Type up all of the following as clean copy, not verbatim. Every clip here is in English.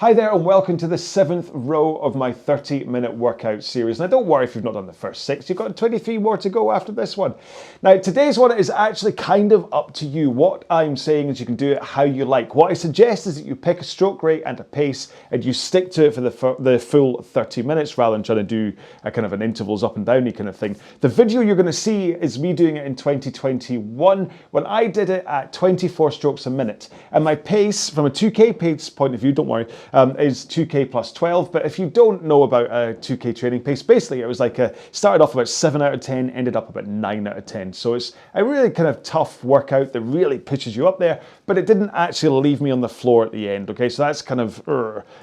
Hi there and welcome to the 7th row of my 30-minute workout series. Now don't worry if you've not done the first 6, you've got 23 more to go after this one. Now today's one is actually kind of up to you. What I'm saying is you can do it how you like. What I suggest is that you pick a stroke rate and a pace and you stick to it for the full 30 minutes rather than trying to do a kind of an intervals up and downy kind of thing. The video you're going to see is me doing it in 2021 when I did it at 24 strokes a minute. And my pace, from a 2K pace point of view, don't worry, is 2K plus 12, but if you don't know about a 2K training pace, basically it was like started off about 7 out of 10, ended up about 9 out of 10. So it's a really kind of tough workout that really pushes you up there, but it didn't actually leave me on the floor at the end, okay? So that's kind of,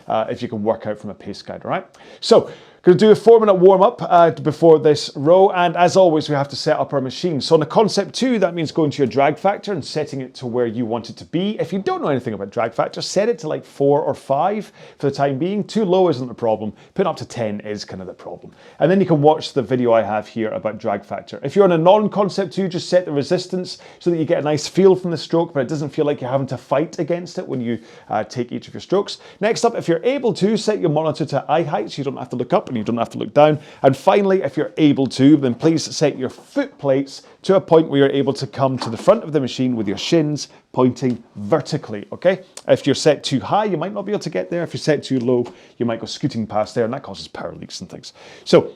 if you can work out from a pace guide, all right? So, going to do a 4-minute warm-up before this row, and as always we have to set up our machine. So on the concept 2, that means going to your drag factor and setting it to where you want it to be. If you don't know anything about drag factor, set it to like 4 or 5 for the time being. Too low isn't the problem, putting up to 10 is kind of the problem. And then you can watch the video I have here about drag factor. If you're on a non-concept 2, just set the resistance so that you get a nice feel from the stroke, but it doesn't feel like you're having to fight against it when you take each of your strokes. Next up, if you're able to, set your monitor to eye height so you don't have to look up and you don't have to look down. And finally, if you're able to, then please set your foot plates to a point where you're able to come to the front of the machine with your shins pointing vertically, okay? If you're set too high, you might not be able to get there. If you're set too low, you might go scooting past there, and that causes power leaks and things. So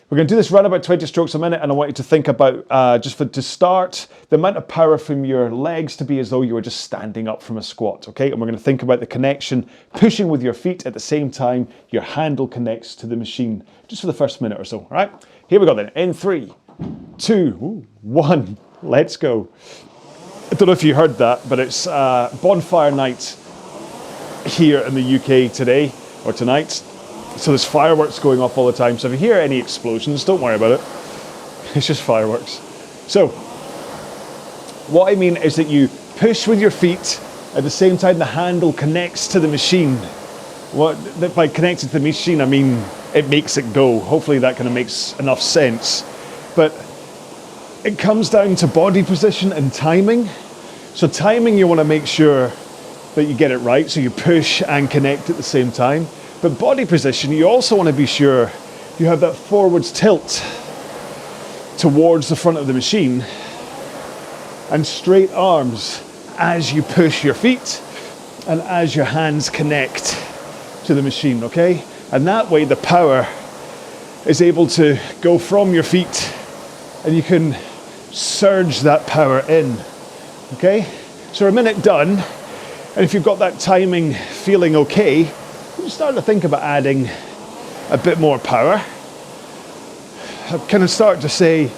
we're going to do this run about 20 strokes a minute, and I want you to think about, to start, the amount of power from your legs to be as though you were just standing up from a squat, okay? And we're going to think about the connection, pushing with your feet at the same time your handle connects to the machine, just for the first minute or so, all right? Here we go then, in 3, 2, 1, let's go. I don't know if you heard that, but it's bonfire night here in the UK today, or tonight. So there's fireworks going off all the time. So if you hear any explosions, don't worry about it. It's just fireworks. So what I mean is that you push with your feet at the same time the handle connects to the machine. By connecting to the machine, I mean it makes it go. Hopefully that kind of makes enough sense. But it comes down to body position and timing. So timing, you want to make sure that you get it right. So you push and connect at the same time. But body position, you also want to be sure you have that forwards tilt towards the front of the machine and straight arms as you push your feet and as your hands connect to the machine, okay? And that way the power is able to go from your feet and you can surge that power in, okay? So a minute done, and if you've got that timing feeling okay, you start to think about adding a bit more power. I kind of start to say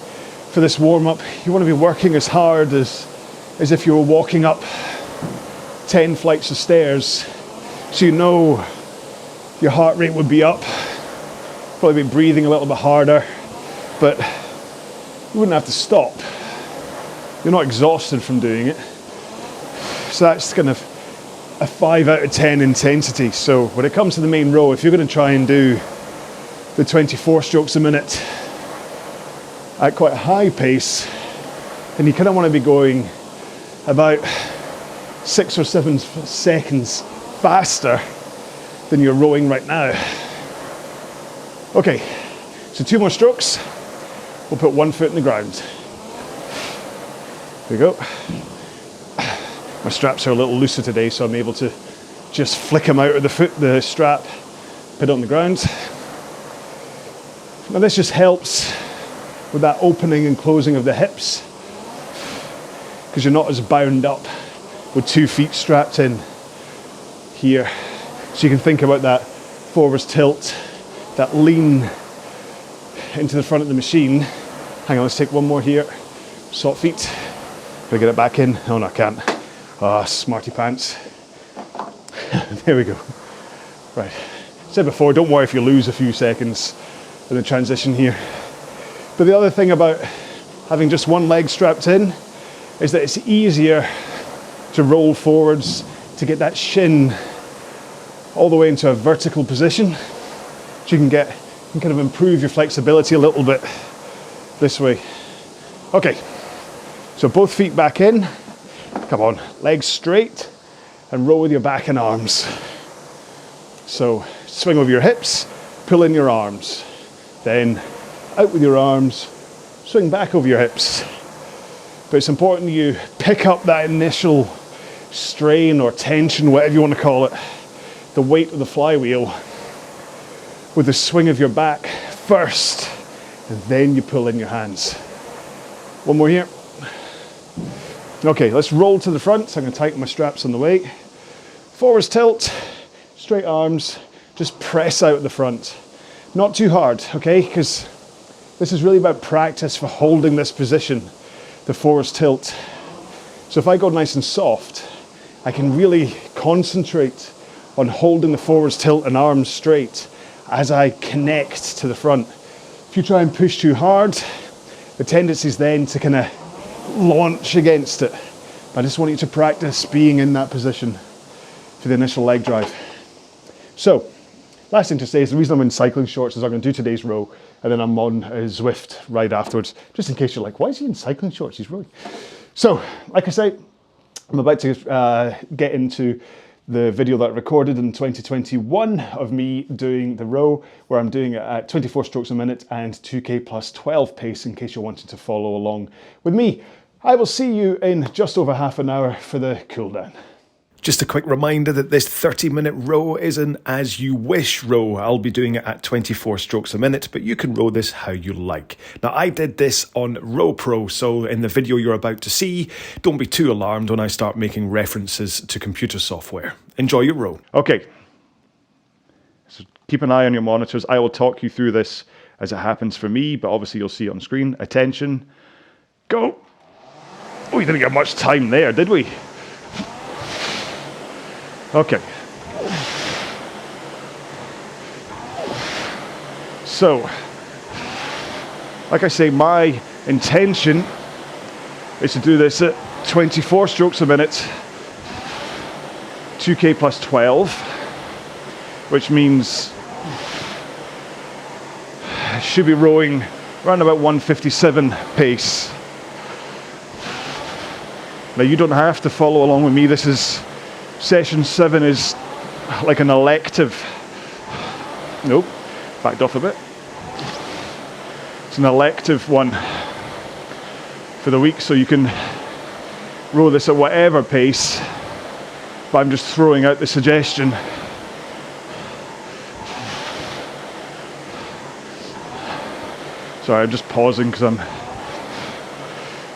for this warm-up, you want to be working as hard as if you were walking up 10 flights of stairs. So you know your heart rate would be up, probably be breathing a little bit harder, but you wouldn't have to stop. You're not exhausted from doing it. So that's kind of a 5 out of 10 intensity. So when it comes to the main row, if you're going to try and do the 24 strokes a minute at quite a high pace, then you kind of want to be going about 6 or 7 seconds faster than you're rowing right now. Okay, so 2 more strokes. We'll put 1 foot in the ground. There we go. My straps are a little looser today, so I'm able to just flick them out of the strap, put it on the ground. Now this just helps with that opening and closing of the hips, because you're not as bound up with 2 feet strapped in here. So you can think about that forwards tilt, that lean into the front of the machine. Hang on, let's take 1 more here. Soft feet. Gotta get it back in. Oh no, I can't. Ah, smarty pants. There we go. Right. Said before, don't worry if you lose a few seconds in the transition here. But the other thing about having just 1 leg strapped in is that it's easier to roll forwards, to get that shin all the way into a vertical position. So you can kind of improve your flexibility a little bit this way. Okay, so both feet back in. Come on, legs straight and row with your back and arms. So swing over your hips, pull in your arms, then out with your arms, swing back over your hips. But it's important you pick up that initial strain or tension, whatever you want to call it, the weight of the flywheel, with the swing of your back first, and then you pull in your hands. One more here. Okay, let's roll to the front. So I'm going to tighten my straps on the way. Forwards tilt, straight arms, just press out at the front. Not too hard, okay? Because this is really about practice for holding this position, the forwards tilt. So if I go nice and soft, I can really concentrate on holding the forwards tilt and arms straight as I connect to the front. If you try and push too hard, the tendency is then to kind of launch against it. I just want you to practice being in that position for the initial leg drive. So, last thing to say is the reason I'm in cycling shorts is I'm going to do today's row and then I'm on a Zwift ride afterwards, just in case you're like, why is he in cycling shorts? He's rowing. So, like I say, I'm about to get into the video that I recorded in 2021 of me doing the row, where I'm doing it at 24 strokes a minute and 2K plus 12 pace, in case you're wanting to follow along with me. I will see you in just over half an hour for the cool down. Just a quick reminder that this 30-minute row is an as you wish row. I'll be doing it at 24 strokes a minute, but you can row this how you like. Now, I did this on RowPro, so in the video you're about to see, don't be too alarmed when I start making references to computer software. Enjoy your row. Okay, so keep an eye on your monitors. I will talk you through this as it happens for me, but obviously you'll see it on screen. Attention, go. Oh, we didn't get much time there, did we? Okay. So, like I say, my intention is to do this at 24 strokes a minute, 2K plus 12, which means I should be rowing around about 157 pace. Now, you don't have to follow along with me. This is Session 7 is like an elective. Nope, backed off a bit. It's an elective one for the week, so you can row this at whatever pace, but I'm just throwing out the suggestion. Sorry, I'm just pausing because I'm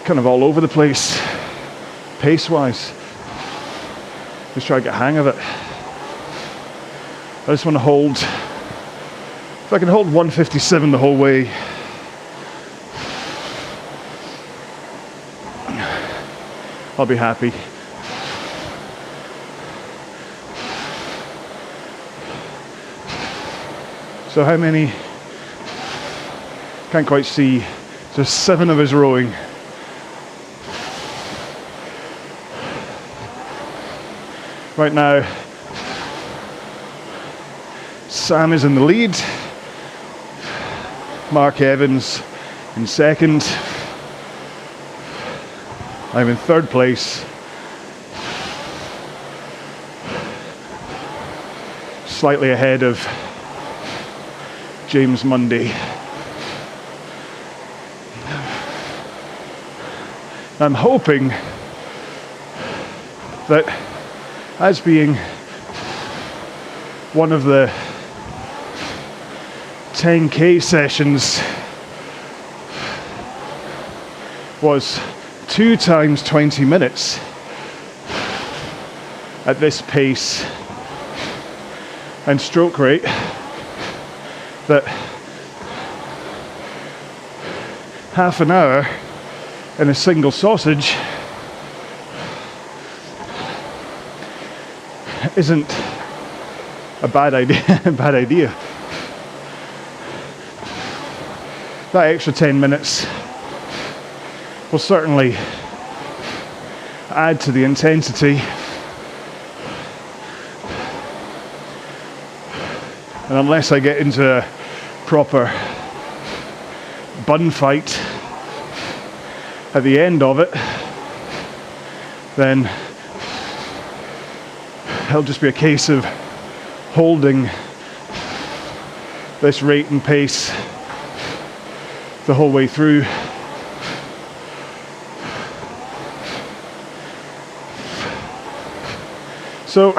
kind of all over the place, pace-wise. Just try to get a hang of it. I just want to hold, if I can hold 157 the whole way, I'll be happy. So how many? Can't quite see. There's 7 of us rowing. Right now, Sam is in the lead, Mark Evans in second, I'm in third place, slightly ahead of James Munday. I'm hoping that, as being one of the 10K sessions was 2 times 20 minutes at this pace and stroke rate, that half an hour in a single sausage isn't a bad idea. That extra 10 minutes will certainly add to the intensity, and unless I get into a proper bun fight at the end of it, then it'll just be a case of holding this rate and pace the whole way through. So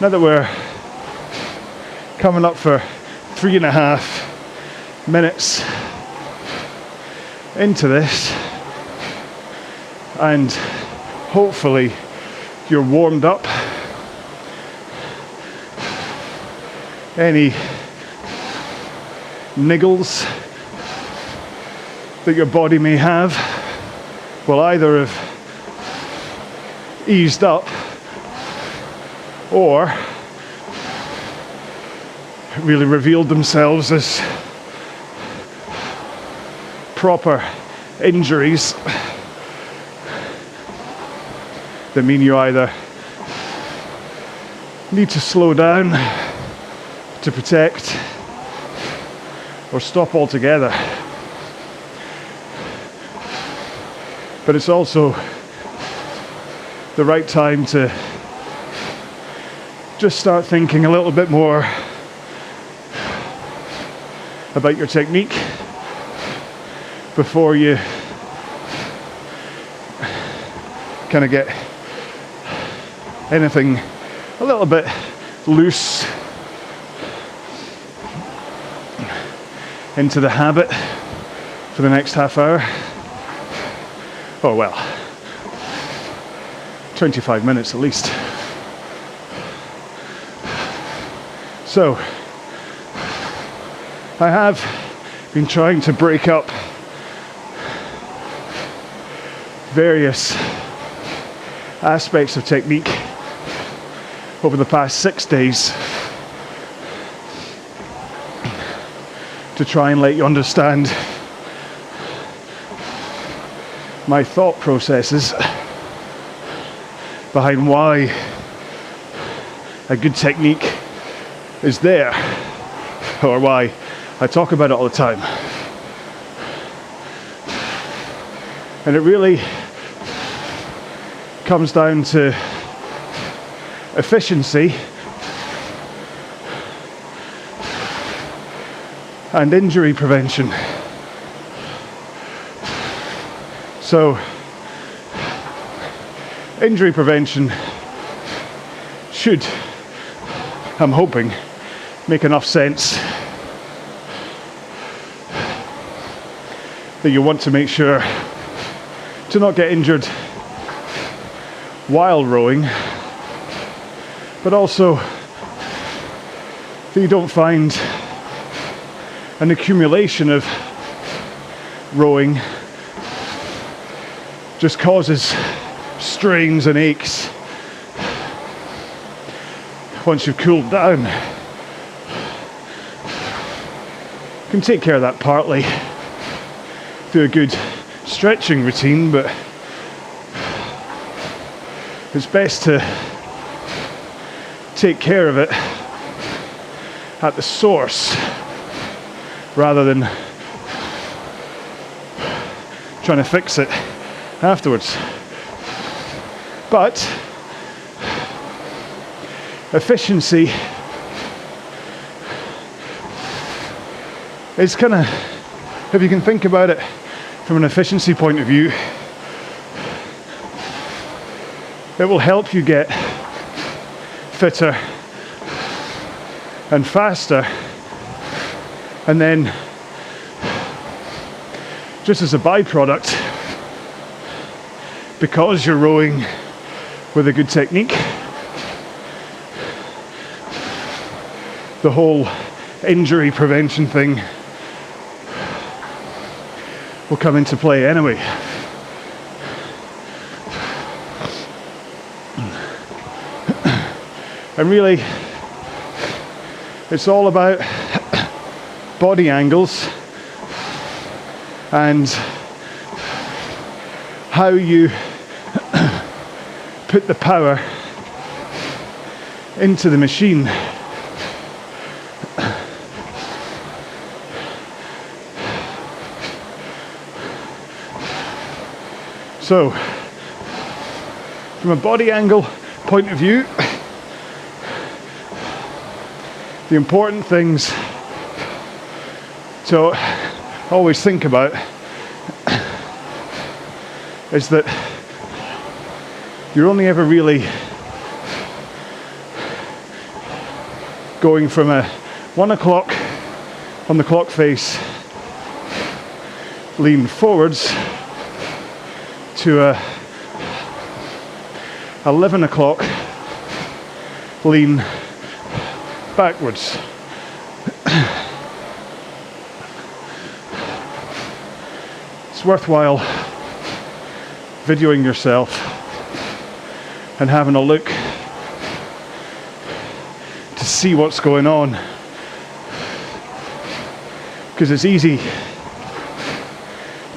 now that we're coming up for 3.5 minutes into this, and hopefully you're warmed up, any niggles that your body may have will either have eased up or really revealed themselves as proper injuries that mean you either need to slow down to protect or stop altogether. But it's also the right time to just start thinking a little bit more about your technique before you kind of get anything a little bit loose into the habit for the next half hour. Oh well, 25 minutes at least. So I have been trying to break up various aspects of technique over the past 6 days to try and let you understand my thought processes behind why a good technique is there, or why I talk about it all the time. And it really comes down to efficiency and injury prevention. So, injury prevention should, I'm hoping, make enough sense that you want to make sure to not get injured while rowing, but also that you don't find an accumulation of rowing just causes strains and aches once you've cooled down. You can take care of that partly through a good stretching routine, but it's best to take care of it at the source rather than trying to fix it afterwards. But efficiency is kind of, if you can think about it from an efficiency point of view, it will help you get fitter and faster, and then just as a byproduct, because you're rowing with a good technique, the whole injury prevention thing will come into play anyway. And really, it's all about body angles and how you put the power into the machine. So, from a body angle point of view, The important things to always think about is that you're only ever really going from a 1 o'clock on the clock face lean forwards to a 11 o'clock lean backwards. It's worthwhile videoing yourself and having a look to see what's going on, because it's easy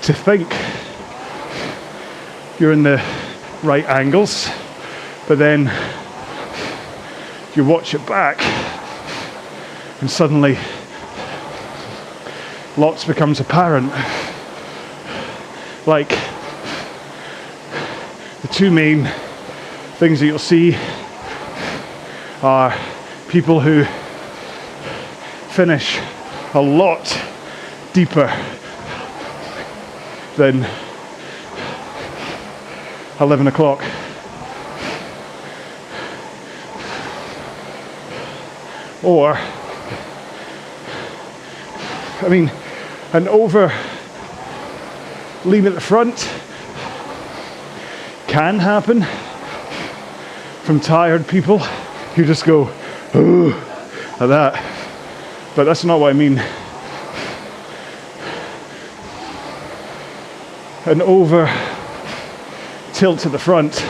to think you're in the right angles, but then you watch it back and suddenly lots becomes apparent. Like the two main things that you'll see are people who finish a lot deeper than 11 o'clock. Or, I mean, an over lean at the front can happen from tired people who just go, ooh, like that. But that's not what I mean. An over tilt at the front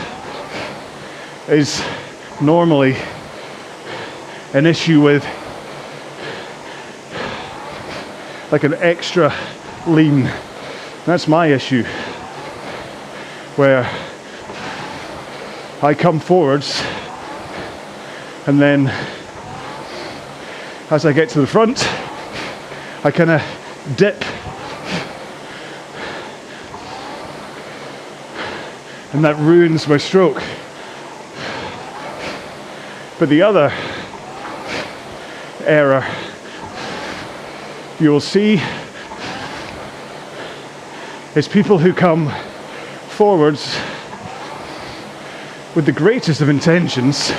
is normally an issue with like an extra lean. That's my issue, where I come forwards and then as I get to the front I kind of dip, and that ruins my stroke. But the other error you'll see is people who come forwards with the greatest of intentions,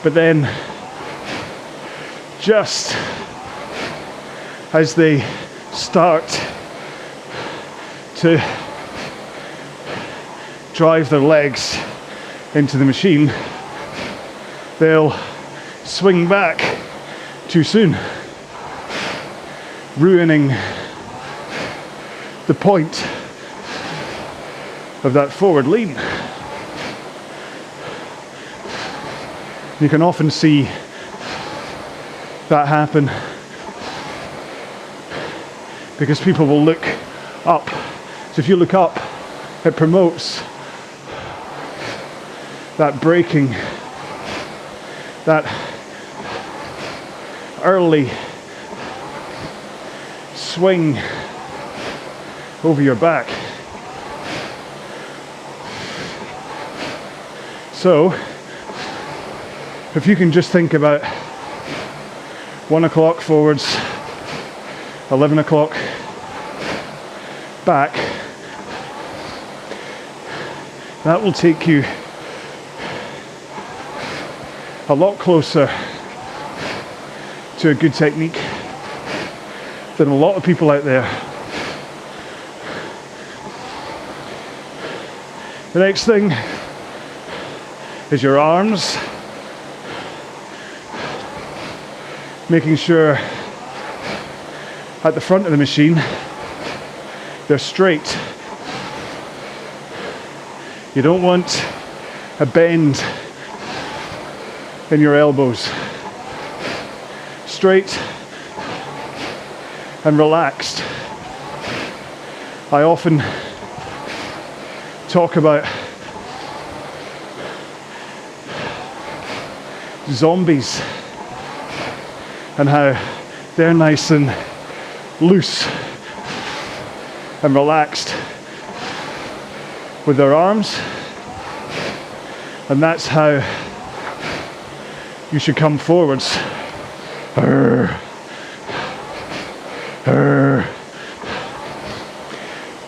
but then just as they start to drive their legs into the machine, they'll swing back too soon, ruining the point of that forward lean. You can often see that happen because people will look up. So if you look up, it promotes that braking, that early swing over your back. So if you can just think about 1 o'clock forwards, 11 o'clock back, that will take you a lot closer to a good technique than a lot of people out there. The next thing is your arms. Making sure at the front of the machine they're straight. You don't want a bend in your elbows. Straight and relaxed. I often talk about zombies and how they're nice and loose and relaxed with their arms, and that's how you should come forwards.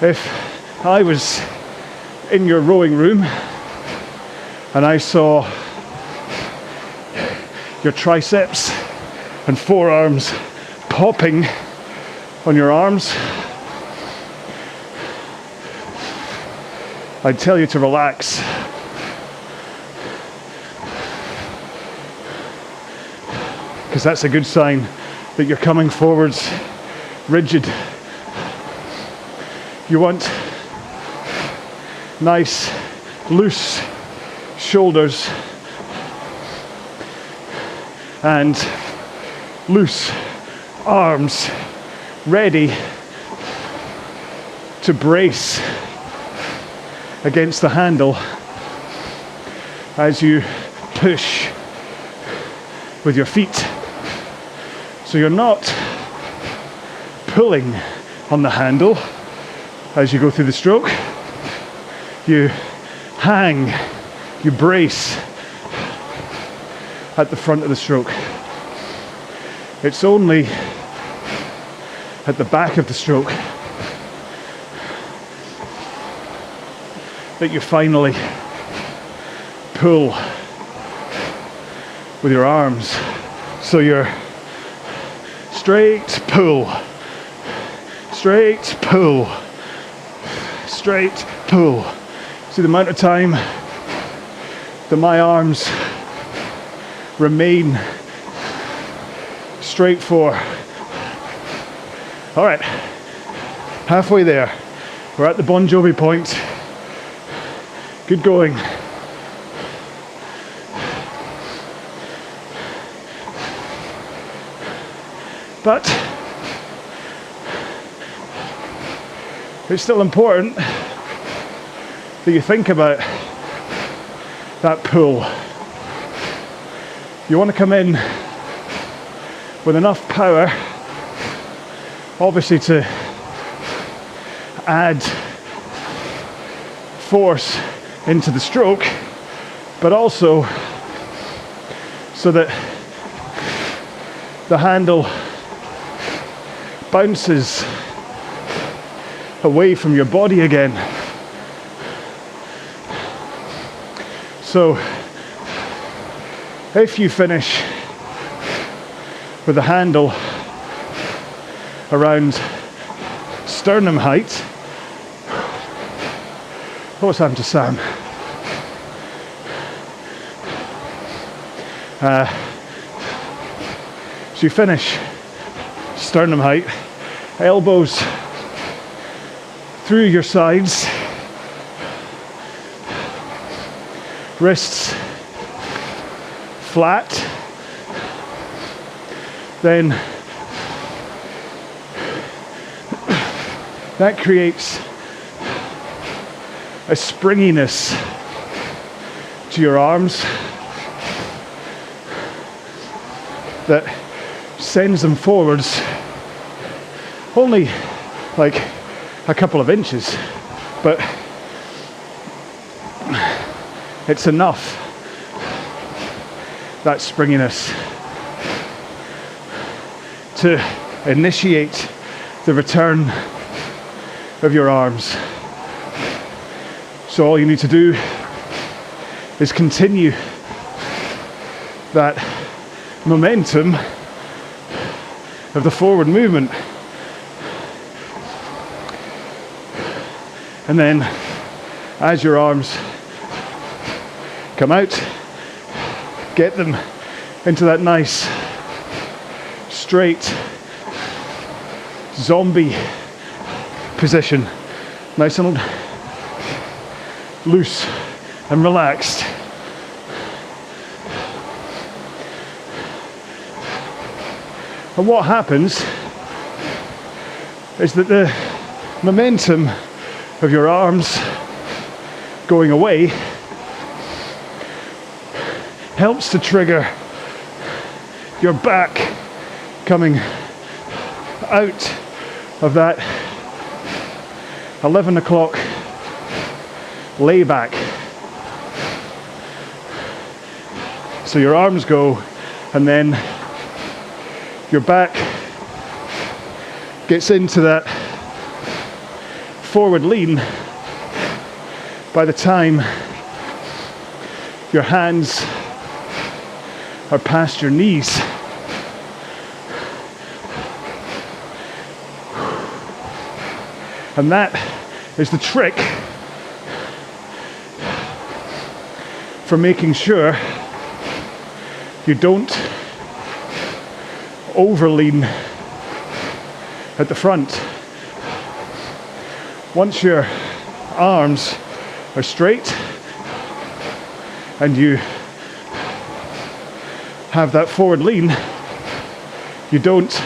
If I was in your rowing room and I saw your triceps and forearms popping on your arms, I'd tell you to relax. Because that's a good sign that you're coming forwards rigid. You want nice, loose shoulders and loose arms, ready to brace against the handle as you push with your feet. So you're not pulling on the handle as you go through the stroke. You hang, you brace at the front of the stroke. It's only at the back of the stroke that you finally pull with your arms. So you're straight pull, straight pull, straight pull. See the amount of time that my arms remain straight for. All right, halfway there. We're at the Bon Jovi point. Good going. But it's still important that you think about that pull. You want to come in with enough power, obviously, to add force into the stroke, but also so that the handle bounces away from your body again. So if you finish with the handle around sternum height, what's happened to Sam? So you finish sternum height, elbows through your sides, wrists flat, then that creates a springiness to your arms that sends them forwards only like a couple of inches, but it's enough, that springiness, to initiate the return of your arms. So all you need to do is continue that momentum of the forward movement. And then as your arms come out, get them into that nice straight zombie position, nice and loose and relaxed. And what happens is that the momentum of your arms going away helps to trigger your back coming out of that 11 o'clock layback. So your arms go And then your back gets into that forward lean by the time your hands are past your knees. And that is the trick for making sure you don't overlean at the front. Once your arms are straight and you have that forward lean, you don't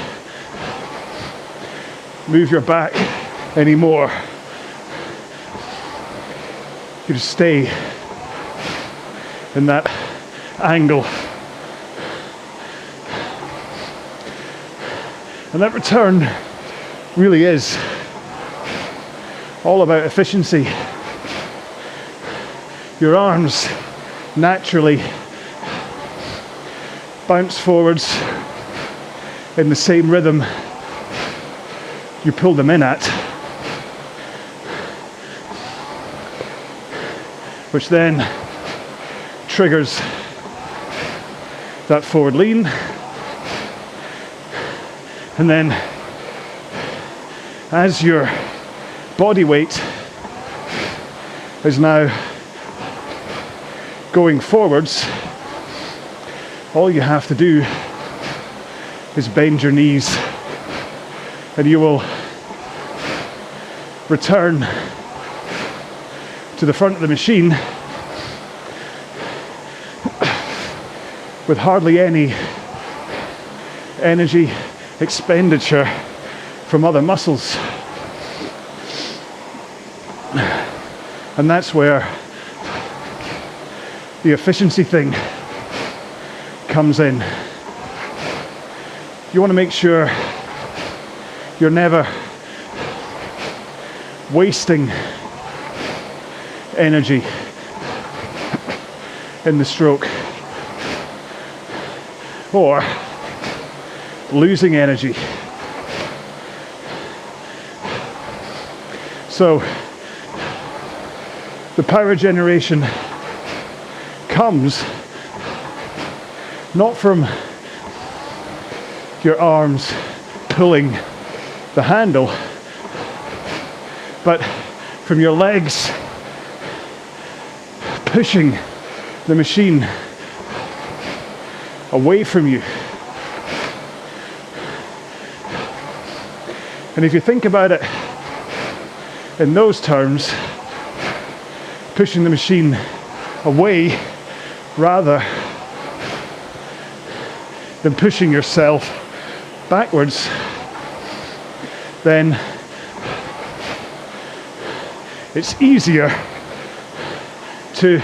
move your back anymore. You just stay in that angle. And that return really is all about efficiency. Your arms naturally bounce forwards in the same rhythm you pull them in at, which then triggers that forward lean. And then as your body weight is now going forwards, all you have to do is bend your knees and you will return to the front of the machine with hardly any energy expenditure from other muscles. And that's where the efficiency thing comes in. You want to make sure you're never wasting energy in the stroke or losing energy. So the power generation comes not from your arms pulling the handle, but from your legs pushing the machine away from you. And if you think about it in those terms, pushing the machine away rather than pushing yourself backwards, then it's easier to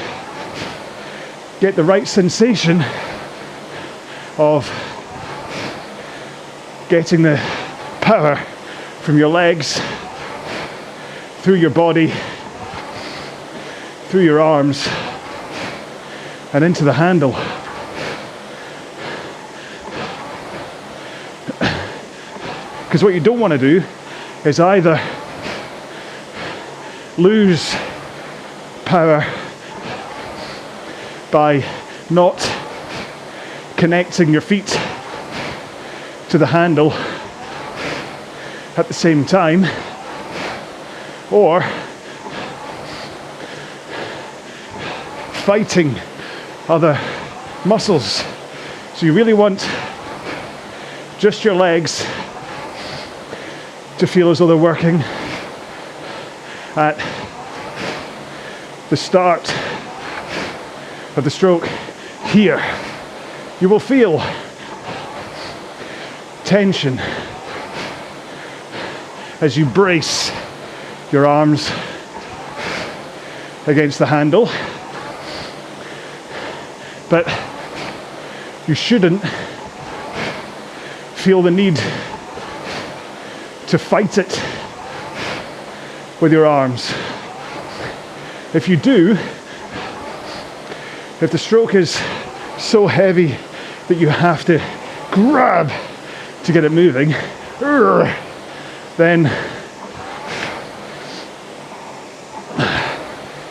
get the right sensation of getting the power from your legs through your body, through your arms, and into the handle. Because what you don't want to do is either lose power by not connecting your feet to the handle at the same time, or fighting other muscles. So you really want just your legs to feel as though they're working at the start of the stroke here. You will feel tension as you brace your arms against the handle, but you shouldn't feel the need to fight it with your arms. If you do, if the stroke is so heavy that you have to grab to get it moving, then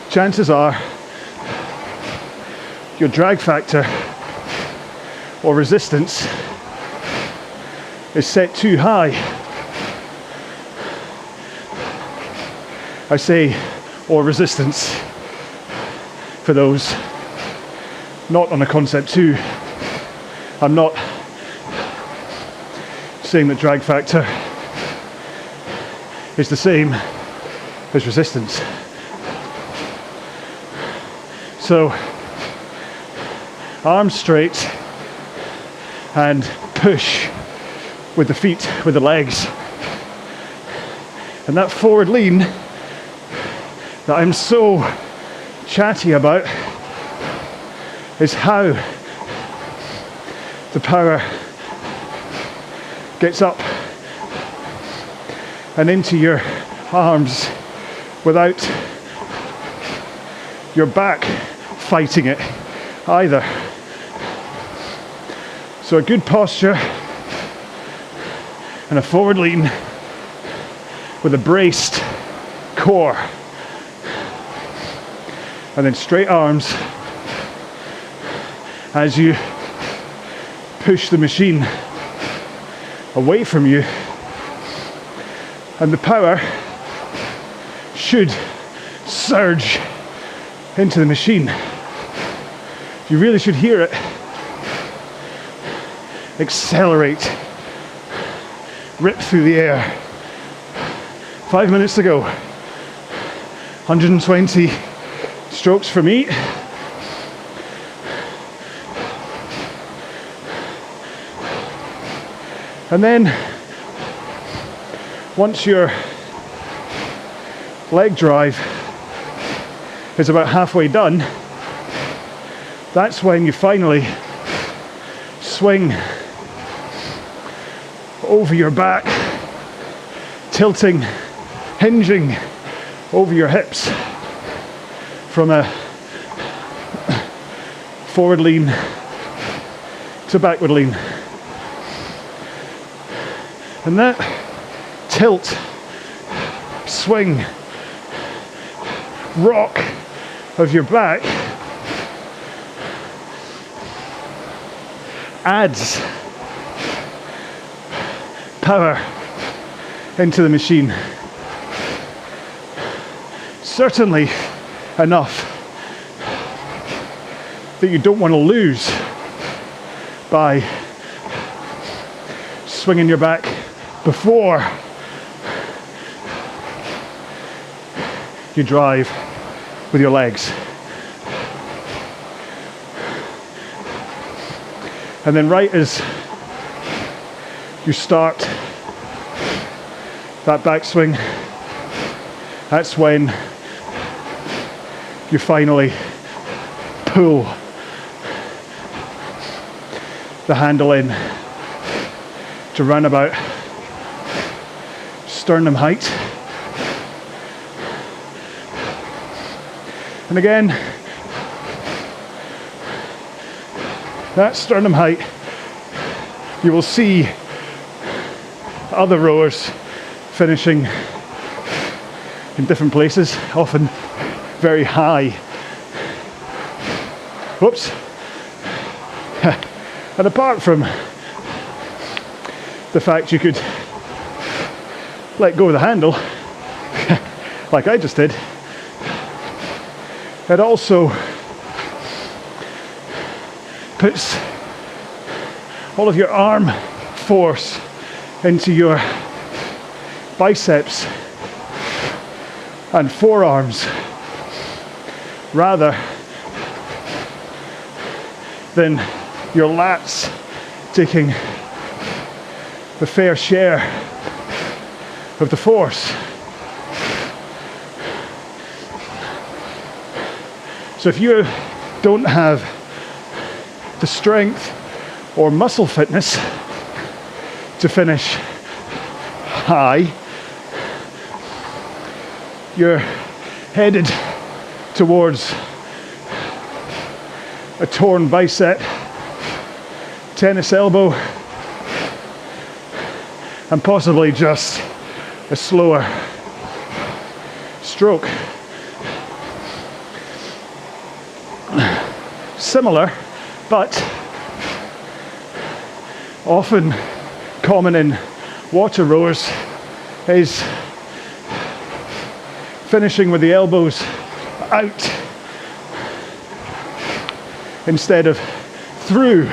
chances are your drag factor or resistance is set too high. I say or resistance for those not on a concept 2. I'm not saying that drag factor is the same as resistance. So arms straight and push with the feet, with the legs. And that forward lean that I'm so chatty about is how the power gets up and into your arms without your back fighting it either. So a good posture and a forward lean with a braced core, and then straight arms as you push the machine away from you, and the power should surge into the machine. You really should hear it accelerate, rip through the air. 5 minutes to go. 120 strokes for me. And then once your leg drive is about halfway done, that's when you finally swing over your back, tilting, hinging over your hips from a forward lean to backward lean. And that tilt, swing, rock of your back adds power into the machine. Certainly enough that you don't want to lose by swinging your back before you drive with your legs. And then right as you start that backswing, that's when you finally pull the handle in to run about sternum height. And again, that sternum height, you will see other rowers finishing in different places, often very high. Whoops. And apart from the fact you could let go of the handle, like I just did, it also puts all of your arm force into your biceps and forearms rather than your lats taking the fair share of the force. So if you don't have the strength or muscle fitness to finish high, you're headed towards a torn bicep tennis elbow, and possibly just a slower stroke. Similar, but often common in water rowers is finishing with the elbows out instead of through,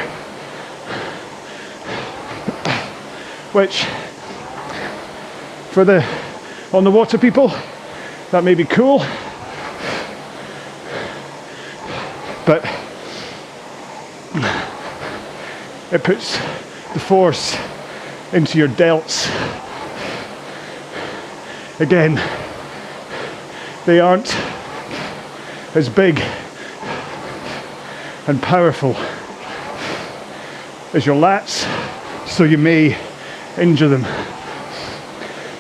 which for the on the water people that may be cool, but it puts the force into your delts. Again, they aren't as big and powerful as your lats, so you may injure them.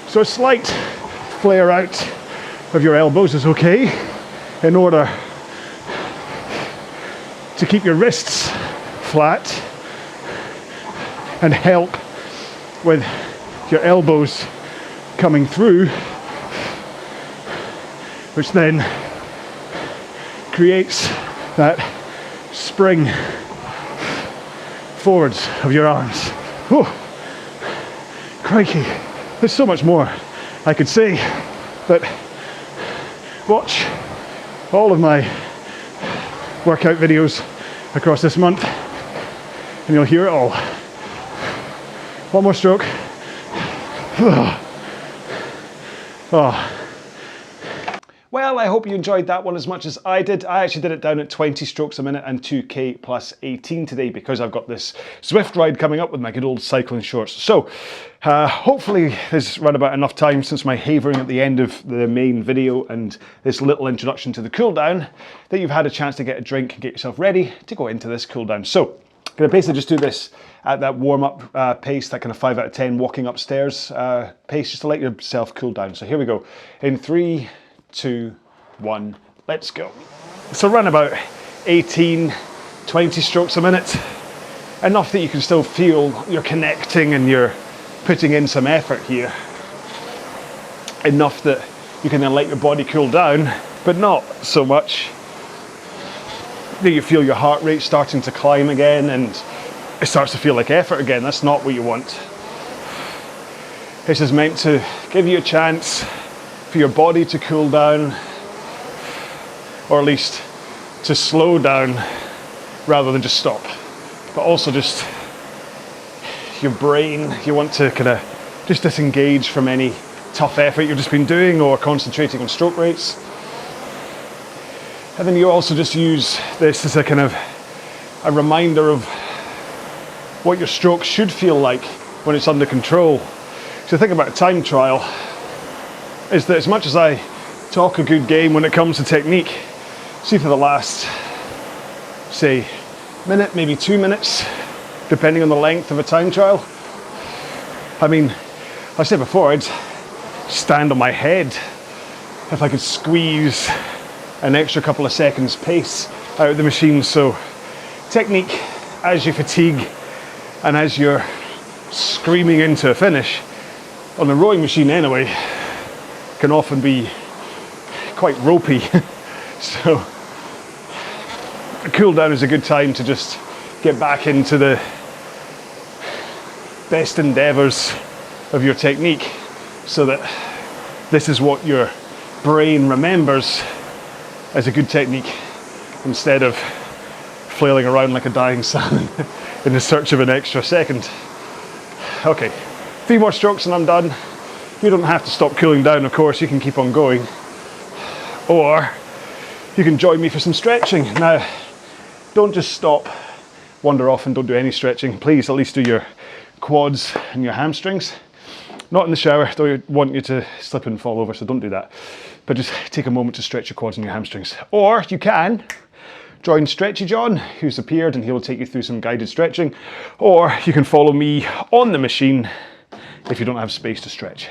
So a slight flare out of your elbows is okay in order to keep your wrists flat and help with your elbows coming through, which then creates that spring forwards of your arms. Oh, crikey, there's so much more I could say, but watch all of my workout videos across this month and you'll hear it all. One more stroke. Oh. Well, I hope you enjoyed that one as much as I did. I actually did it down at 20 strokes a minute and 2K plus 18 today because I've got this Zwift ride coming up with my good old cycling shorts. So hopefully this run about enough time since my havering at the end of the main video and this little introduction to the cool down that you've had a chance to get a drink and get yourself ready to go into this cool down. So I'm going to basically just do this at that warm-up pace, that kind of 5 out of 10 walking upstairs pace, just to let yourself cool down. So here we go. In 3, 2, 1, let's go. So run about 18, 20 strokes a minute. Enough that you can still feel you're connecting and you're putting in some effort here. Enough that you can then let your body cool down, but not so much that you feel your heart rate starting to climb again and it starts to feel like effort again. That's not what you want. This is meant to give you a chance for your body to cool down, or at least to slow down rather than just stop. But also just your brain, you want to kind of just disengage from any tough effort you've just been doing or concentrating on stroke rates. And then you also just use this as a kind of a reminder of what your stroke should feel like when it's under control. So think about a time trial, is that as much as I talk a good game when it comes to technique, see for the last, say, minute, maybe 2 minutes, depending on the length of a time trial. I mean, I said before, I'd stand on my head if I could squeeze an extra couple of seconds pace out of the machine. So technique, as you fatigue and as you're screaming into a finish, on the rowing machine anyway, can often be quite ropey. So a cool down is a good time to just get back into the best endeavors of your technique so that this is what your brain remembers as a good technique instead of flailing around like a dying salmon in the search of an extra second. Okay, 3 more strokes and I'm done. You don't have to stop cooling down, of course, you can keep on going. Or you can join me for some stretching. Now, don't just stop, wander off and don't do any stretching. Please at least do your quads and your hamstrings. Not in the shower, don't want you to slip and fall over, so don't do that. But just take a moment to stretch your quads and your hamstrings. Or you can join Stretchy John, who's appeared, and he'll take you through some guided stretching. Or you can follow me on the machine if you don't have space to stretch,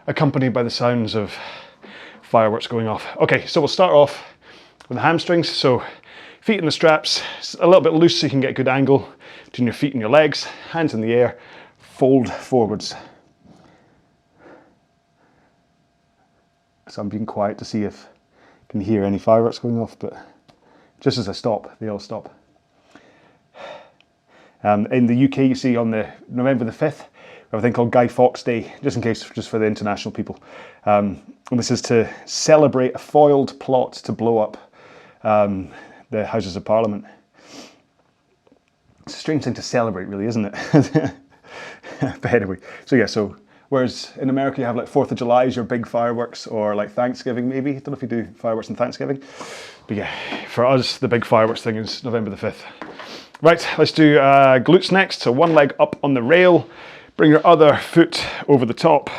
accompanied by the sounds of fireworks going off. Okay, so we'll start off with the hamstrings. So Feet in the straps, a little bit loose so you can get a good angle between your feet and your legs. Hands in the air, fold forwards. So I'm being quiet to see if I can hear any fireworks going off, but just as I stop, they all stop. In the UK, you see on the November the 5th, we have a thing called Guy Fawkes Day, just in case, just for the international people. And this is to celebrate a foiled plot to blow up the Houses of Parliament. It's a strange thing to celebrate, really, isn't it? But anyway, so yeah, so whereas in America you have like 4th of July is your big fireworks, or like Thanksgiving maybe. I don't know if you do fireworks on Thanksgiving. But yeah, for us, the big fireworks thing is November the 5th. Right, let's do glutes next. So one leg up on the rail, bring your other foot over the top,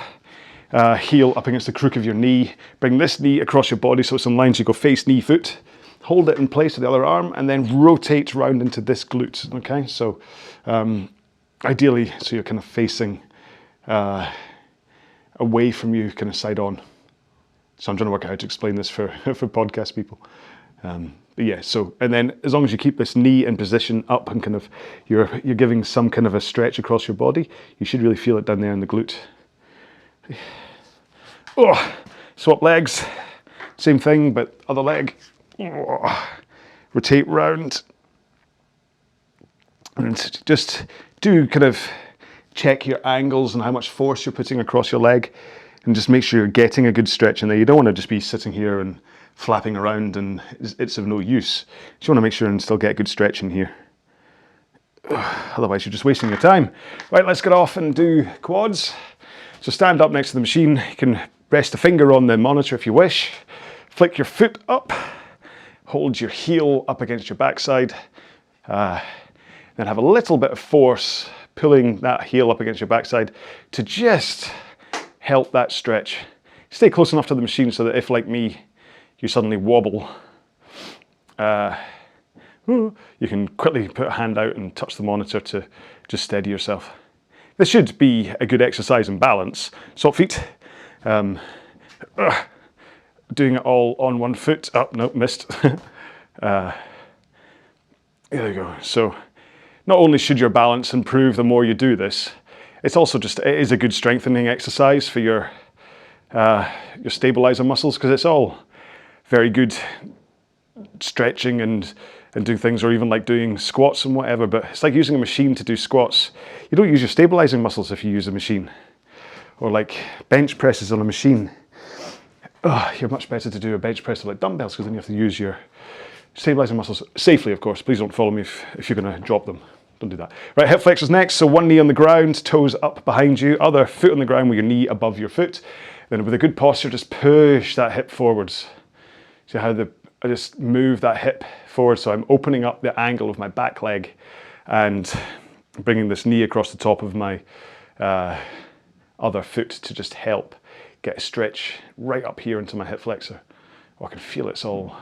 heel up against the crook of your knee. Bring this knee across your body so it's in line, so you go face, knee, foot. Hold it in place with the other arm and then rotate round into this glute, okay? So ideally, so you're kind of facing away from you, kind of side on. So I'm trying to work out how to explain this for podcast people. But yeah, so, and then as long as you keep this knee in position up and kind of, you're giving some kind of a stretch across your body, you should really feel it down there in the glute. Oh, swap legs, same thing, but other leg. Oh, rotate round. And just do kind of check your angles and how much force you're putting across your leg, and just make sure you're getting a good stretch in there. You don't want to just be sitting here and flapping around and it's of no use. You just want to make sure and still get a good stretch in here. Otherwise you're just wasting your time. Right, let's get off and do quads. So stand up next to the machine. You can rest a finger on the monitor if you wish. Flick your foot up. Hold your heel up against your backside. Then have a little bit of force pulling that heel up against your backside to just help that stretch. Stay close enough to the machine so that if, like me, you suddenly wobble, you can quickly put a hand out and touch the monitor to just steady yourself. This should be a good exercise in balance. Swap feet. Doing it all on one foot. Oh, no, missed. There you go. So not only should your balance improve the more you do this, it's also just, it is a good strengthening exercise for your stabilizer muscles, because it's all very good stretching and doing things, or even like doing squats and whatever, but it's like using a machine to do squats. You don't use your stabilizing muscles if you use a machine, or like bench presses on a machine. You're much better to do a bench press with like dumbbells, because then you have to use your stabilizing muscles safely, of course. Please don't follow me if you're going to drop them. Don't do that. Right, hip flexors next. So one knee on the ground, toes up behind you, other foot on the ground with your knee above your foot. Then with a good posture, just push that hip forwards. See how I just move that hip forward, so I'm opening up the angle of my back leg and bringing this knee across the top of my other foot to just help get a stretch right up here into my hip flexor. Oh, I can feel it's all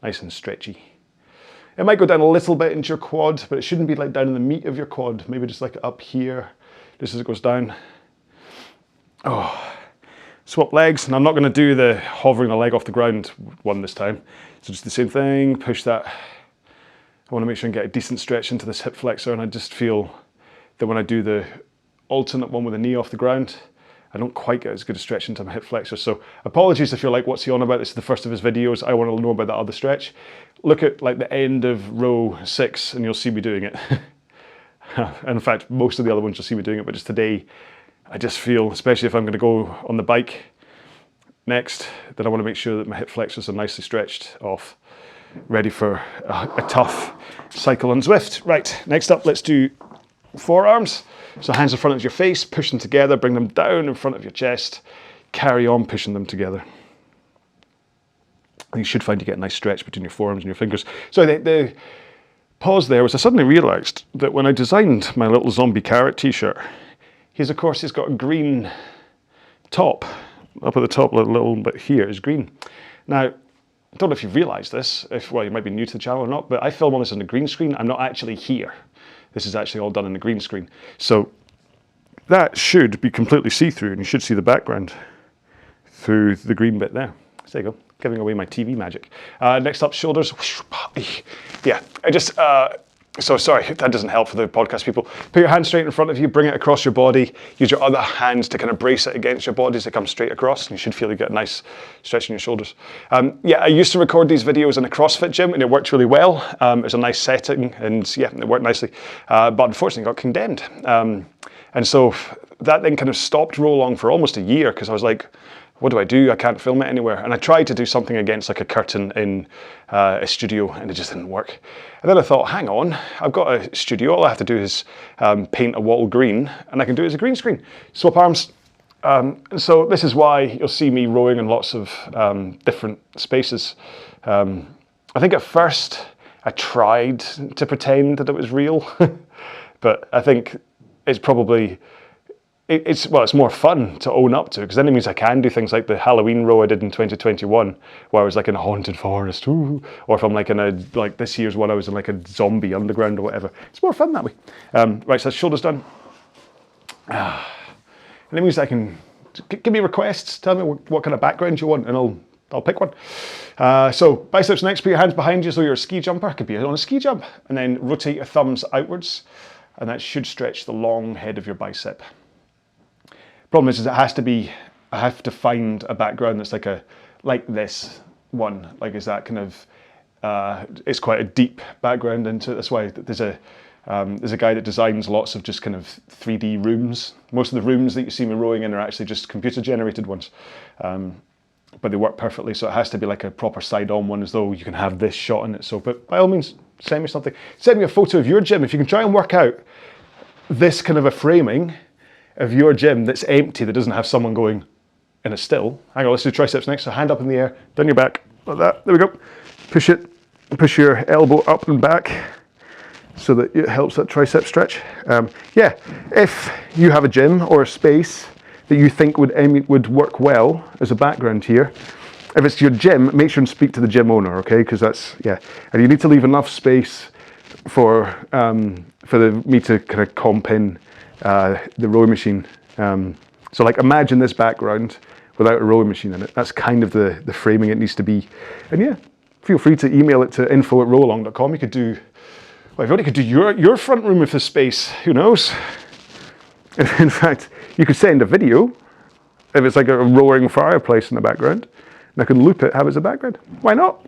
nice and stretchy. It might go down a little bit into your quad, but it shouldn't be like down in the meat of your quad. Maybe just like up here, just as it goes down. Oh, swap legs, and I'm not going to do the hovering the leg off the ground one this time. So just the same thing, push that. I want to make sure I get a decent stretch into this hip flexor, and I just feel that when I do the alternate one with the knee off the ground, I don't quite get as good a stretch into my hip flexor. So apologies if you're like, what's he on about? This is the first of his videos. I want to know about that other stretch. Look at like the end of row 6 and you'll see me doing it. And in fact, most of the other ones you'll see me doing it, but just today, I just feel, especially if I'm going to go on the bike next, that I want to make sure that my hip flexors are nicely stretched off, ready for a tough cycle on Zwift. Right, next up, let's do forearms. So hands in front of your face, push them together, bring them down in front of your chest, carry on pushing them together. You should find you get a nice stretch between your forearms and your fingers. So the pause there was I suddenly realised that when I designed my little zombie carrot t-shirt, he's got a green top. Up at the top, a little bit here is green. Now, I don't know if you've realised this, well, you might be new to the channel or not, but I film all this on the green screen. I'm not actually here. This is actually all done in the green screen. So that should be completely see-through, and you should see the background through the green bit there. So there you go. giving away my TV magic. Next up, shoulders. Yeah, so sorry, that doesn't help for the podcast people. Put your hand straight in front of you, bring it across your body. Use your other hands to kind of brace it against your body as it comes straight across. And you should feel you get a nice stretch in your shoulders. Yeah, I used to record these videos in a CrossFit gym and it worked really well. It was a nice setting and yeah, it worked nicely. But unfortunately got condemned. And so that then kind of stopped RowAlong for almost a year because I was like, what do I do? I can't film it anywhere. And I tried to do something against like a curtain in a studio and it just didn't work. And then I thought, hang on, I've got a studio. All I have to do is paint a wall green and I can do it as a green screen. Swap arms. So this is why you'll see me rowing in lots of different spaces. I think at first I tried to pretend that it was real, but I think it's probably, it's more fun to own up to because then it means I can do things like the Halloween row I did in 2021 where I was like in a haunted forest, or if I'm like in like this year's one I was in like a zombie underground or whatever. It's more fun that way. Right, so shoulders done. And it means I can, give me requests, tell me what kind of background you want and I'll pick one. So biceps next, put your hands behind you as though you're a ski jumper. Could be on a ski jump. And then rotate your thumbs outwards and that should stretch the long head of your bicep. Problem is it has to be, I have to find a background that's like this one, like is that kind of, it's quite a deep background into it. That's why there's a guy that designs lots of just kind of 3D rooms. Most of the rooms that you see me rowing in are actually just computer generated ones. But they work perfectly, so it has to be like a proper side-on one as though you can have this shot in it. So, but by all means, send me something. Send me a photo of your gym. If you can try and work out this kind of a framing of your gym that's empty, that doesn't have someone going in a still. Hang on, let's do triceps next. So hand up in the air, down your back, like that. There we go. Push it, push your elbow up and back so that it helps that tricep stretch. Yeah, if you have a gym or a space that you think would work well as a background here, if it's your gym, make sure and speak to the gym owner, okay? Because that's, yeah. And you need to leave enough space for me to kind of comp in the rowing machine. So like imagine this background without a rowing machine in it. That's kind of the framing it needs to be. And yeah, feel free to email it to info@rowalong.com. You could do, well, everybody could do your front room with this space, who knows? In fact, you could send a video if it's like a roaring fireplace in the background and I could loop it, have it as a background. Why not?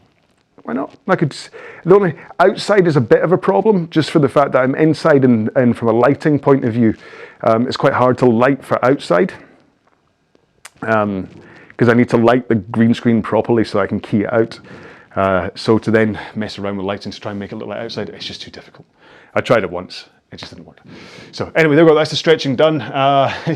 Why not? The only outside is a bit of a problem just for the fact that I'm inside and from a lighting point of view, it's quite hard to light for outside because I need to light the green screen properly so I can key it out. So to then mess around with lighting to try and make it look like outside, it's just too difficult. I tried it once. It just didn't work. So anyway, there we go. That's the stretching done.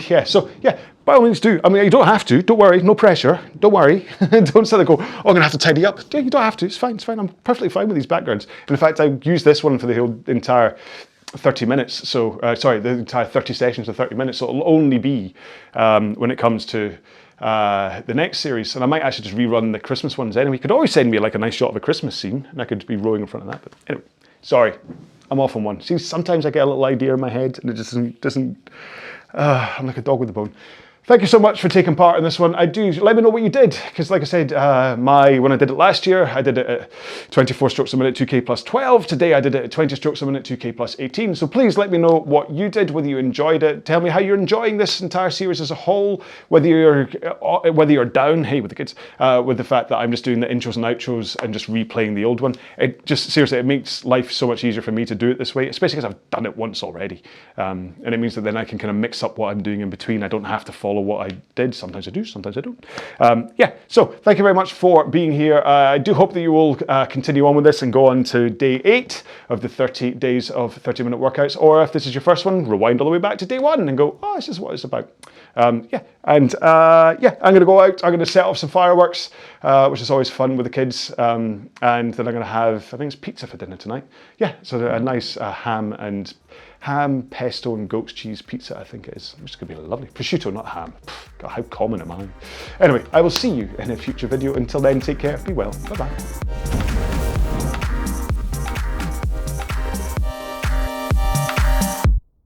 Yeah. So yeah, by all means do. I mean, you don't have to. Don't worry. No pressure. Don't worry. Don't suddenly go, oh, I'm gonna have to tidy up. You don't have to. It's fine. It's fine. I'm perfectly fine with these backgrounds. And in fact, I used this one for the whole entire 30 minutes. So sorry, the entire 30 sessions of 30 minutes. So it'll only be when it comes to the next series, and I might actually just rerun the Christmas ones anyway. You could always send me like a nice shot of a Christmas scene, and I could be rowing in front of that. But anyway, sorry. I'm off on one. See, sometimes I get a little idea in my head and it just doesn't I'm like a dog with a bone. Thank you so much for taking part in this one. Let me know what you did, because like I said, when I did it last year, I did it at 24 strokes a minute, 2K plus 12. Today I did it at 20 strokes a minute, 2K plus 18. So please let me know what you did, whether you enjoyed it. Tell me how you're enjoying this entire series as a whole, whether you're down, hey, with the kids, with the fact that I'm just doing the intros and outros and just replaying the old one. It just, seriously, it makes life so much easier for me to do it this way, especially because I've done it once already. And it means that then I can kind of mix up what I'm doing in between. I don't have to follow what I did. Sometimes I do, sometimes I don't. Yeah, so thank you very much for being here. I do hope that you will continue on with this and go on to day 8 of the 30 days of 30-minute workouts, or if this is your first one, rewind all the way back to day 1 and go, oh, this is what it's about. Yeah, and yeah, I'm going to go out, I'm going to set off some fireworks, which is always fun with the kids, and then I'm going to have, I think it's pizza for dinner tonight. Yeah, so a nice ham, pesto and goat's cheese pizza, I think it is. Which is going to be lovely. Prosciutto, not ham. God, how common am I? Anyway, I will see you in a future video. Until then, take care, be well, bye-bye.